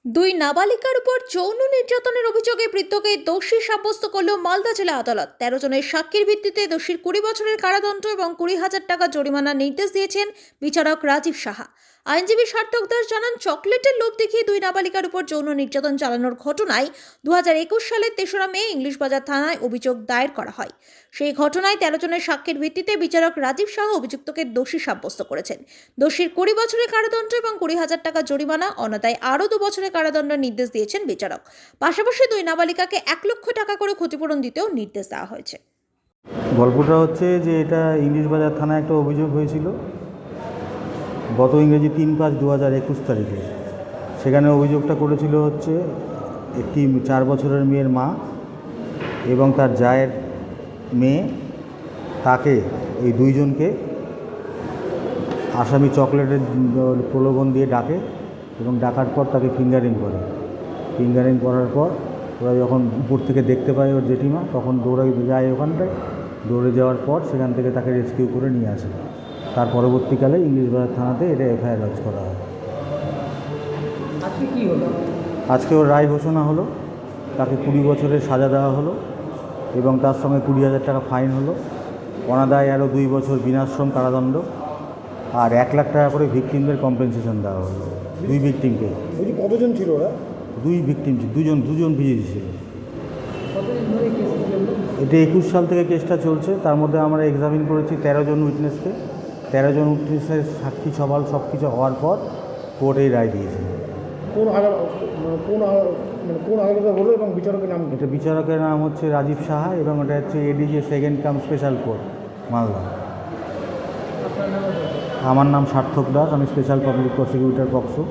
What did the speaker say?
দুই নাবালিকার উপর যৌন নির্যাতনের অভিযোগে বৃদ্ধকে দোষী সাব্যস্ত করল মালদা জেলা আদালত। ১৩ জনের সাক্ষীর ভিত্তিতে দোষীর ২০ বছরের কারাদণ্ড এবং ২০,০০০ টাকা জরিমানার নির্দেশ দিয়েছেন বিচারক রাজীব সাহা। আইনজীবী সার্থক দাস জানান, চকলেটের লোভ দেখিয়ে দুই নাবালিকার উপর যৌন নির্যাতন চালানোর ঘটনায় ২০২১ সালের ৩রা মে ইংলিশ বাজার থানায় অভিযোগ দায়ের করা হয়। সেই ঘটনায় ১৩ জনের সাক্ষীর ভিত্তিতে বিচারক রাজীব সাহা অভিযুক্তকে দোষী সাব্যস্ত করেছেন। দোষীর ২০ বছরের কারাদণ্ড এবং ২০,০০০ টাকা জরিমানা, অন্যথায় আরও ২ বছরের কারাদণ্ডের নির্দেশ দিয়েছেন বিচারক। পাশাপাশি দুই নাবালিকাকে ১ লক্ষ টাকা করে ক্ষতিপূরণ দিতেও নির্দেশ দেওয়া হয়েছে। গল্পটা হচ্ছে যে এটা ইংলিশ বাজার থানায় একটা অভিযোগ হয়েছিল গত ইংরেজি ৩/৫/২০২১ তারিখে। সেখানে অভিযোগটা করেছিল হচ্ছে একটি ৪ বছরের মেয়ের মা এবং তার জায়ের মেয়ে, তাকে এই দুইজনকে আসামি চকলেটের প্রলোভন দিয়ে ডাকে এবং ডাকার পর তাকে ফিঙ্গারিং করে। ফিঙ্গারিং করার পর ওরা যখন উপর থেকে দেখতে পায় ওর জেঠিমা, তখন দৌড়ে যায় ওখানটায়। দৌড়ে যাওয়ার পর সেখান থেকে তাকে রেস্কিউ করে নিয়ে আসে। তার পরবর্তীকালে ইংলিশ বাজার থানাতে এটা এফআইআর লজ করা হয়। আজকে কী হলো? আজকে ওর রায় ঘোষণা হলো, তাকে ২০ বছরের সাজা দেওয়া হলো এবং তার সঙ্গে ২০,০০০ টাকা ফাইন হলো। অনাদায়ে আরও ২ বছর বিনাশ্রম কারাদণ্ড আর ১ লাখ টাকা করে ভিকটিমদের কম্পেনসেশন দেওয়া হলো। 2 ভিকটিমকে। কতজন ছিল ওরা? 2 ভিকটিম, দুজন ভিজিট ছিল। কতদিন ধরে কেস চললো? এটা ২১ সাল থেকে কেসটা চলছে। তার মধ্যে আমরা এক্সামিন করেছি ১৩ জন উইটনেসকে। ১৩ জন উইটনেসের সাক্ষী সওয়াল সব কিছু হওয়ার পর কোর্ট এই রায় দিয়েছে। কোন আদালতে হলো এবং বিচারকের নাম? এটা বিচারকের নাম হচ্ছে রাজীব সাহা এবং এটা হচ্ছে এডিজি সেকেন্ড কাম স্পেশাল কোর্ট মালদা। আপনার নাম? আমার নাম সার্থক দাস, আমি স্পেশাল পাবলিক প্রসিকিউটর পক্সো।